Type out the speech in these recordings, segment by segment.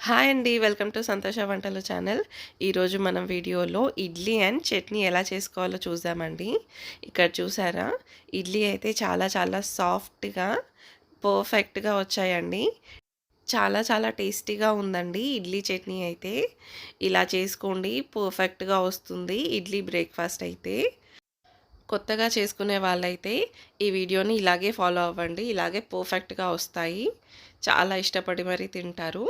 Hi అండి. Welcome to సంతోష వంటలు ఛానల్. ఈరోజు మనం వీడియోలో ఇడ్లీ అండ్ చట్నీ ఎలా చేసుకోవాలో చూద్దామండి. ఇక్కడ చూసారా? ఇడ్లీ అయితే చాలా చాలా సాఫ్ట్‌గా, పర్ఫెక్ట్‌గా వచ్చాయండి. చాలా చాలా టేస్టీగా ఉందండి ఇడ్లీ చట్నీ అయితే. ఇలా చేసుకోండి, పర్ఫెక్ట్‌గా వస్తుంది ఇడ్లీ బ్రేక్‌ఫాస్ట్ అయితే. కొత్తగా చేసుకునే వాళ్ళైతే ఈ వీడియోని ఇలాగే ఫాలో అవ్వండి. ఇలాగే పర్ఫెక్ట్‌గా వస్తాయి. చాలా ఇష్టపడి మరి తింటారు.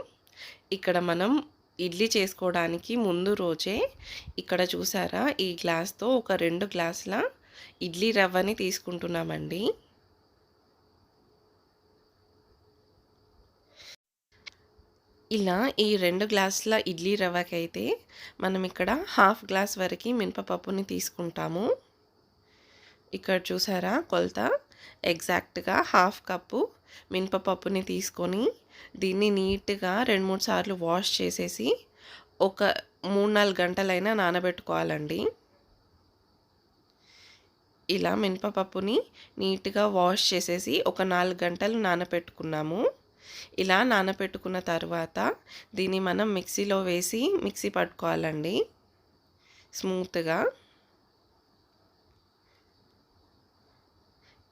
ఇక్కడ మనం ఇడ్లీ చేసుకోవడానికి ముందు రోజే ఇక్కడ చూసారా, ఈ గ్లాస్‌తో ఒక 2 గ్లాసుల ఇడ్లీ రవ్వని తీసుకుంటున్నామండి. ఇలా ఈ 2 గ్లాసుల ఇడ్లీ రవ్వకైతే మనం ఇక్కడ హాఫ్ గ్లాస్ వరకి మినపప్పుని తీసుకుంటాము. ఇక్కడ చూసారా కొలత, ఎగ్జాక్ట్‌గా హాఫ్ కప్పు మినపప్పుని తీసుకొని దీన్ని నీట్‌గా 2, 3 సార్లు వాష్ చేసేసి ఒక 3, 4 గంటలైనా నానబెట్టుకోవాలండి. ఇలా మినపప్పుని నీట్‌గా వాష్ చేసేసి ఒక 4 గంటలు నానబెట్టుకున్నాము. ఇలా నానబెట్టుకున్న తర్వాత దీన్ని మనం మిక్సీలో వేసి మిక్సీ పట్టుకోవాలండి స్మూత్‌గా.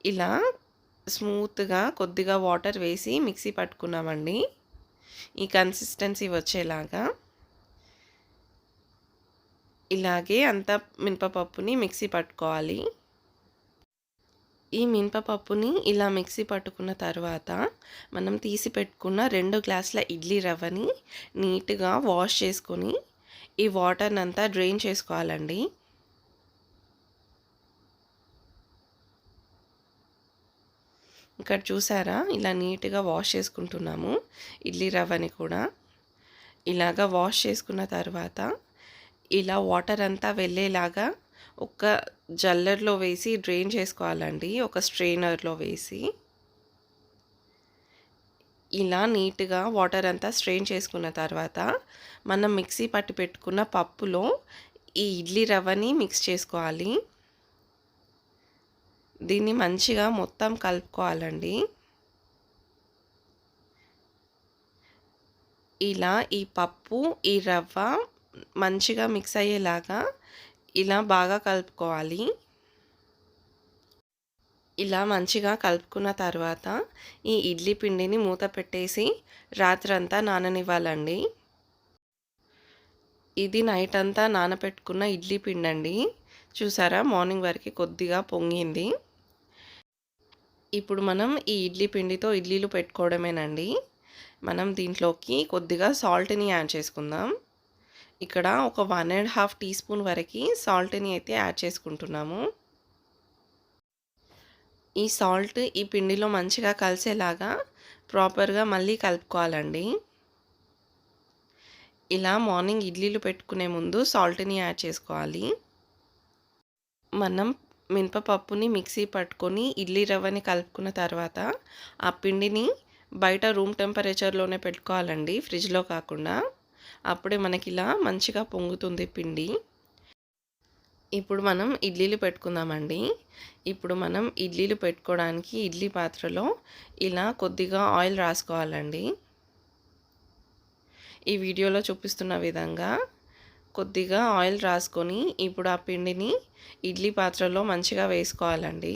ఇలా స్మూత్‌గా కొద్దిగా వాటర్ వేసి మిక్సీ పట్టుకున్నామండి. ఈ కన్సిస్టెన్సీ వచ్చేలాగా ఇలాగే అంతా మినపప్పుని మిక్సీ పట్టుకోవాలి. ఈ మినపప్పుని ఇలా మిక్సీ పట్టుకున్న తర్వాత మనం తీసి పెట్టుకున్న 2 గ్లాసుల ఇడ్లీ రవ్వని నీట్‌గా వాష్ చేసుకొని ఈ వాటర్‌నంతా డ్రైన్ చేసుకోవాలండి. ఇక్కడ చూసారా, ఇలా నీట్‌గా వాష్ చేసుకుంటున్నాము ఇడ్లీ రవ్వని కూడా. ఇలాగా వాష్ చేసుకున్న తర్వాత ఇలా వాటర్ అంతా వెళ్ళేలాగా ఒక జల్లెడలో వేసి డ్రైన్ చేసుకోవాలండి, ఒక స్ట్రెయినర్లో వేసి. ఇలా నీట్‌గా వాటర్ అంతా స్ట్రెయిన్ చేసుకున్న తర్వాత మనం మిక్సీ పట్టి పెట్టుకున్న పప్పులో ఈ ఇడ్లీ రవ్వని మిక్స్ చేసుకోవాలి. దీన్ని మంచిగా మొత్తం కలుపుకోవాలండి. ఇలా ఈ పప్పు, ఈ రవ్వ మంచిగా మిక్స్ అయ్యేలాగా ఇలా బాగా కలుపుకోవాలి. ఇలా మంచిగా కలుపుకున్న తర్వాత ఈ ఇడ్లీ పిండిని మూత పెట్టేసి రాత్రంతా నాననివ్వాలండి. ఇది నైట్ అంతా నానపెట్టుకున్న ఇడ్లీ పిండండి. చూసారా, మార్నింగ్ వరకు కొద్దిగా పొంగింది. ఇప్పుడు మనం ఈ ఇడ్లీ పిండితో ఇడ్లీలు పెట్టుకోవడమేనండి. మనం దీంట్లోకి కొద్దిగా సాల్ట్‌ని యాడ్ చేసుకుందాం. ఇక్కడ ఒక 1 ½ టీ స్పూన్ వరకు సాల్ట్‌ని అయితే యాడ్ చేసుకుంటున్నాము. ఈ సాల్ట్ ఈ పిండిలో మంచిగా కలిసేలాగా ప్రాపర్‌గా మళ్ళీ కలుపుకోవాలండి. ఇలా మార్నింగ్ ఇడ్లీలు పెట్టుకునే ముందు సాల్ట్‌ని యాడ్ చేసుకోవాలి. మనం మినపప్పుని మిక్సీ పట్టుకొని ఇడ్లీ రవ్వని కలుపుకున్న తర్వాత ఆ పిండిని బయట రూమ్ టెంపరేచర్‌లోనే పెట్టుకోవాలండి, ఫ్రిడ్జ్‌లో కాకుండా. అప్పుడే మనకి ఇలా మంచిగా పొంగుతుంది పిండి. ఇప్పుడు మనం ఇడ్లీలు పెట్టుకుందామండి. ఇప్పుడు మనం ఇడ్లీలు పెట్టుకోవడానికి ఇడ్లీ పాత్రలో ఇలా కొద్దిగా ఆయిల్ రాసుకోవాలండి. ఈ వీడియోలో చూపిస్తున్న విధంగా కొద్దిగా ఆయిల్ రాసుకొని ఇప్పుడు ఆ పిండిని ఇడ్లీ పాత్రలో మంచిగా వేసుకోవాలండి.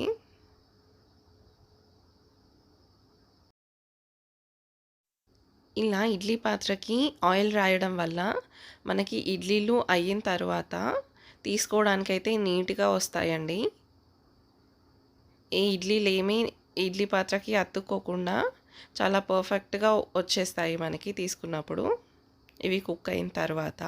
ఇలా ఇడ్లీ పాత్రకి ఆయిల్ రాయడం వల్ల మనకి ఇడ్లీలు అయిన తర్వాత తీసుకోవడానికైతే నీట్‌గా వస్తాయండి. ఈ ఇడ్లీలు ఏమీ ఇడ్లీ పాత్రకి అతుక్కోకుండా చాలా పర్ఫెక్ట్‌గా వచ్చేస్తాయి మనకి తీసుకున్నప్పుడు, ఇవి కుక్ అయిన తర్వాత.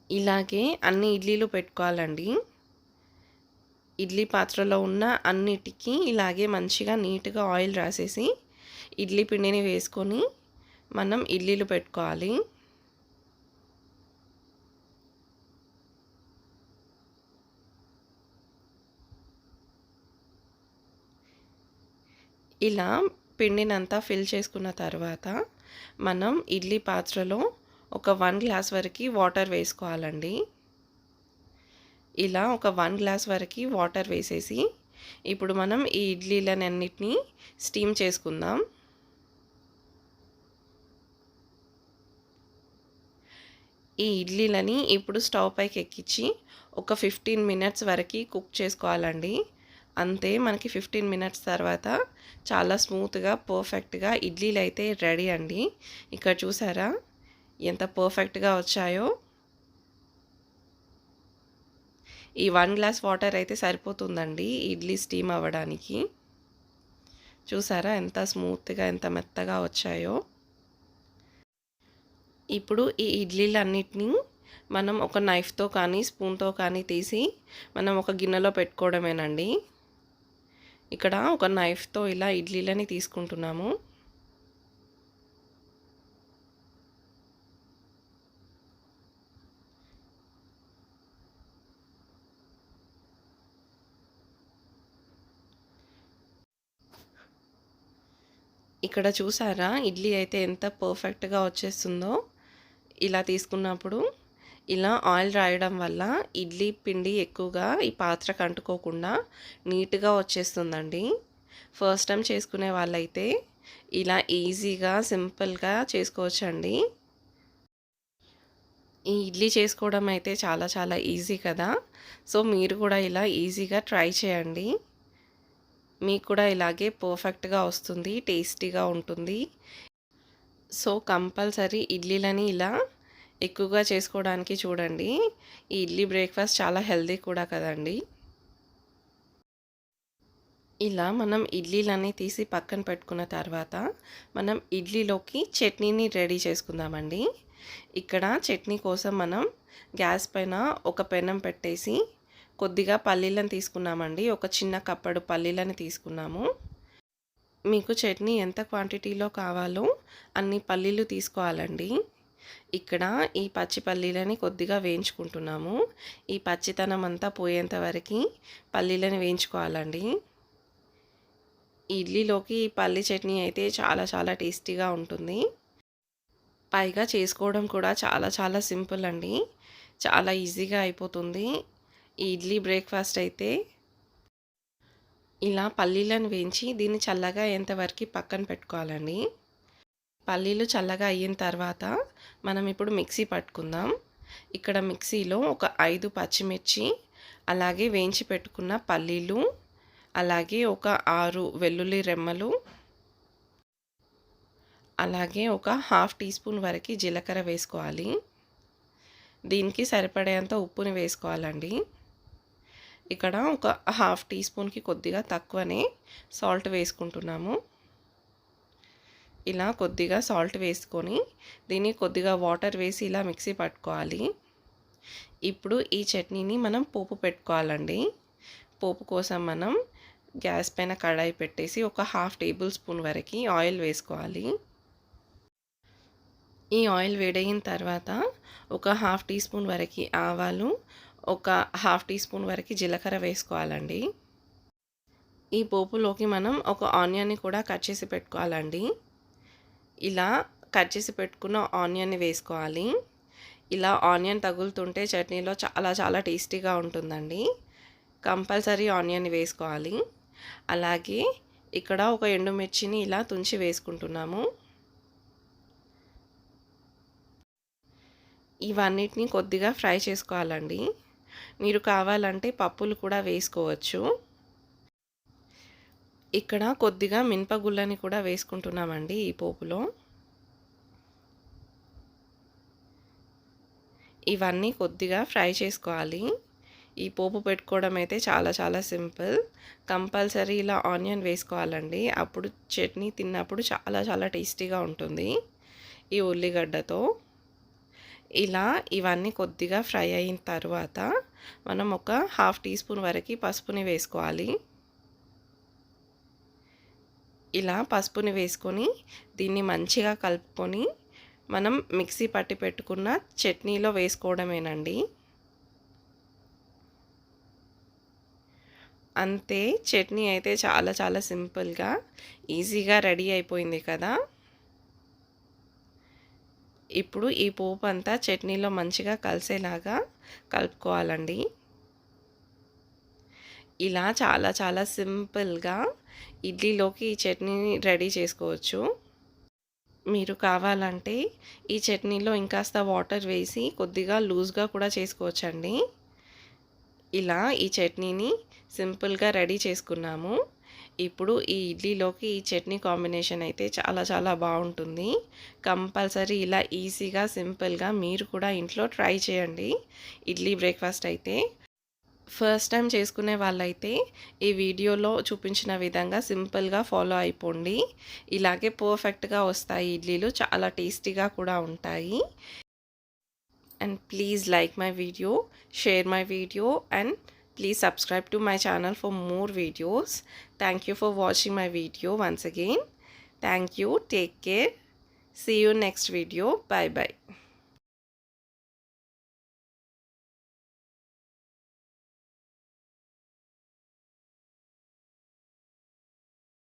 ఇలాగే అన్ని ఇడ్లీలు పెట్టుకోవాలండి. ఇడ్లీ పాత్రలో ఉన్న అన్నిటికీ ఇలాగే మంచిగా నీట్‌గా ఆయిల్ రాసేసి ఇడ్లీ పిండిని వేసుకొని మనం ఇడ్లీలు పెట్టుకోవాలి. ఇలా పిండినంతా ఫిల్ చేసుకున్న తర్వాత మనం ఇడ్లీ పాత్రలో ఒక 1 గ్లాస్ వరకు వాటర్ వేసుకోవాలండి. ఇలా ఒక 1 గ్లాస్ వరకు వాటర్ వేసేసి ఇప్పుడు మనం ఈ ఇడ్లీలనన్నిటిని స్టీమ్ చేసుకుందాం. ఈ ఇడ్లీలని ఇప్పుడు స్టవ్ పైకి ఎక్కించి ఒక 15 మినిట్స్ వరకు కుక్ చేసుకోవాలండి. అంతే, మనకి 15 మినిట్స్ తర్వాత చాలా స్మూత్గా పర్ఫెక్ట్గా ఇడ్లీలు అయితే రెడీ అండి. ఇక్కడ చూసారా ఎంత పర్ఫెక్ట్గా వచ్చాయో. ఈ 1 గ్లాస్ వాటర్ అయితే సరిపోతుందండి ఇడ్లీ స్టీమ్ అవ్వడానికి. చూసారా ఎంత స్మూత్గా ఎంత మెత్తగా వచ్చాయో. ఇప్పుడు ఈ ఇడ్లీలన్నిటినీ మనం ఒక నైఫ్తో కానీ స్పూన్తో కానీ తీసి మనం ఒక గిన్నెలో పెట్టుకోవడమేనండి. ఇక్కడ ఒక నైఫ్తో ఇలా ఇడ్లీలని తీసుకుంటున్నాము. ఇక్కడ చూసారా ఇడ్లీ అయితే ఎంత పర్ఫెక్ట్గా వచ్చేస్తుందో. ఇలా తీసుకున్నప్పుడు ఇలా ఆయిల్ రాయడం వల్ల ఇడ్లీ పిండి ఎక్కువగా ఈ పాత్రకు అంటుకోకుండా నీట్గా వచ్చేస్తుందండి. ఫస్ట్ టైం చేసుకునే వాళ్ళైతే ఇలా ఈజీగా సింపుల్గా చేసుకోవచ్చండి. ఈ ఇడ్లీ చేసుకోవడం అయితే చాలా చాలా ఈజీ కదా. సో మీరు కూడా ఇలా ఈజీగా ట్రై చేయండి. మీకు కూడా ఇలాగే పర్ఫెక్ట్గా వస్తుంది, టేస్టీగా ఉంటుంది. సో కంపల్సరీ ఇడ్లీలని ఇలా ఎక్కువగా చేసుకోవడానికి చూడండి. ఈ ఇడ్లీ బ్రేక్ఫాస్ట్ చాలా హెల్తీ కూడా కదండి. ఇలా మనం ఇడ్లీలన్నీ తీసి పక్కన పెట్టుకున్న తర్వాత మనం ఇడ్లీలోకి చట్నీని రెడీ చేసుకుందామండి. ఇక్కడ చట్నీ కోసం మనం గ్యాస్ పైన ఒక పెనం పెట్టేసి కొద్దిగా పల్లీలను తీసుకున్నామండి. ఒక చిన్న కప్పడు పల్లీలను తీసుకున్నాము. మీకు చట్నీ ఎంత క్వాంటిటీలో కావాలో అన్ని పల్లీలు తీసుకోవాలండి. ఇక్కడ ఈ పచ్చి పల్లీలని కొద్దిగా వేయించుకుంటున్నాము. ఈ పచ్చితనం అంతా పోయేంత వరకు పల్లీలను వేయించుకోవాలండి. ఇడ్లీలోకి ఈ పల్లి చట్నీ అయితే చాలా చాలా టేస్టీగా ఉంటుంది. పైగా చేసుకోవడం కూడా చాలా చాలా సింపుల్ అండి. చాలా ఈజీగా అయిపోతుంది ఈ ఇడ్లీ బ్రేక్ఫాస్ట్ అయితే. ఇలా పల్లీలను వేయించి దీన్ని చల్లగా అయ్యేంతవరకు పక్కన పెట్టుకోవాలండి. పల్లీలు చల్లగా అయిన తర్వాత మనం ఇప్పుడు మిక్సీ పట్టుకుందాం. ఇక్కడ మిక్సీలో ఒక 5 పచ్చిమిర్చి, అలాగే వేయించి పెట్టుకున్న పల్లీలు, అలాగే ఒక 6 వెల్లుల్లి రెమ్మలు, అలాగే ఒక ½ టీ స్పూన్ వరకు జీలకర్ర వేసుకోవాలి. దీనికి సరిపడేంత ఉప్పుని వేసుకోవాలండి. ఇక్కడ ఒక ½ టీ స్పూన్కి కొద్దిగా తక్కువనే సాల్ట్ వేసుకుంటున్నాము. ఇలా కొద్దిగా సాల్ట్ వేసుకొని దీన్ని కొద్దిగా వాటర్ వేసి ఇలా మిక్సీ పట్టుకోవాలి. ఇప్పుడు ఈ చట్నీని మనం పోపు పెట్టుకోవాలండి. పోపు కోసం మనం గ్యాస్ పైన కడాయి పెట్టేసి ఒక ½ టేబుల్ స్పూన్ వరకు ఆయిల్ వేసుకోవాలి. ఈ ఆయిల్ వేడైన తర్వాత ఒక ½ టీ స్పూన్ వరకు ఆవాలు, ఒక ½ టీ స్పూన్ వరకు జీలకర్ర వేసుకోవాలండి. ఈ పోపులోకి మనం ఒక ఆనియన్ని కూడా కట్ చేసి పెట్టుకోవాలండి. ఇలా కట్ చేసి పెట్టుకున్న ఆనియన్ని వేసుకోవాలి. ఇలా ఆనియన్ తగులుతుంటే చట్నీలో చాలా చాలా టేస్టీగా ఉంటుందండి. కంపల్సరీ ఆనియన్ని వేసుకోవాలి. అలాగే ఇక్కడ ఒక ఎండుమిర్చిని ఇలా తుంచి వేసుకుంటున్నాము. ఇవన్నిటిని కొద్దిగా ఫ్రై చేసుకోవాలండి. మీరు కావాలంటే పప్పులు కూడా వేసుకోవచ్చు. ఇక్కడ కొద్దిగా మినపగుళ్ళని కూడా వేసుకుంటున్నామండి ఈ పోపులో. ఇవన్నీ కొద్దిగా ఫ్రై చేసుకోవాలి. ఈ పోపు పెట్టుకోవడం అయితే చాలా చాలా సింపుల్. కంపల్సరీ ఇలా ఆనియన్ వేసుకోవాలండి. అప్పుడు చట్నీ తిన్నప్పుడు చాలా చాలా టేస్టీగా ఉంటుంది ఈ ఉల్లిగడ్డతో. ఇలా ఇవన్నీ కొద్దిగా ఫ్రై అయిన తర్వాత మనం ఒక ½ టీ స్పూన్ వరకు పసుపుని వేసుకోవాలి. ఇలా పసుపుని వేసుకొని దీన్ని మంచిగా కలుపుకొని మనం మిక్సీ పట్టి పెట్టుకున్న చట్నీలో వేసుకోవడమేనండి. అంతే, చట్నీ అయితే చాలా చాలా సింపుల్గా ఈజీగా రెడీ అయిపోయింది కదా. ఇప్పుడు ఈ పోపు అంతా చట్నీలో మంచిగా కలిసేలాగా కలుపుకోవాలండి. ఇలా చాలా చాలా సింపుల్‌గా ఇడ్లీలోకి ఈ చట్నీని రెడీ చేసుకోవచ్చు. మీరు కావాలంటే ఈ చట్నీలో ఇంకాస్త వాటర్ వేసి కొద్దిగా లూజ్‌గా కూడా చేసుకోవచ్చండి. ఇలా ఈ చట్నీని సింపుల్‌గా రెడీ చేసుకున్నాము. ఇప్పుడు ఈ ఇడ్లీలోకి ఈ చట్నీ కాంబినేషన్ అయితే చాలా చాలా బావుంటుంది. కంపల్సరీ ఇలా ఈజీగా, సింపుల్‌గా మీరు కూడా ఇంట్లో ట్రై చేయండి. ఇడ్లీ బ్రేక్‌ఫాస్ట్ అయితే. ఫస్ట్ టైం చేసుకునే వాళ్ళైతే ఈ వీడియోలో చూపించిన విధంగా సింపుల్‌గా ఫాలో అయిపోండి. ఇలాగే పర్ఫెక్ట్‌గా వస్తాయి ఇడ్లీలు. చాలా టేస్టీగా కూడా ఉంటాయి. And please like my video, share my video, and please subscribe to my channel for more videos. Thank you for watching my video once again. Thank you. Take care. See you next video. Bye bye.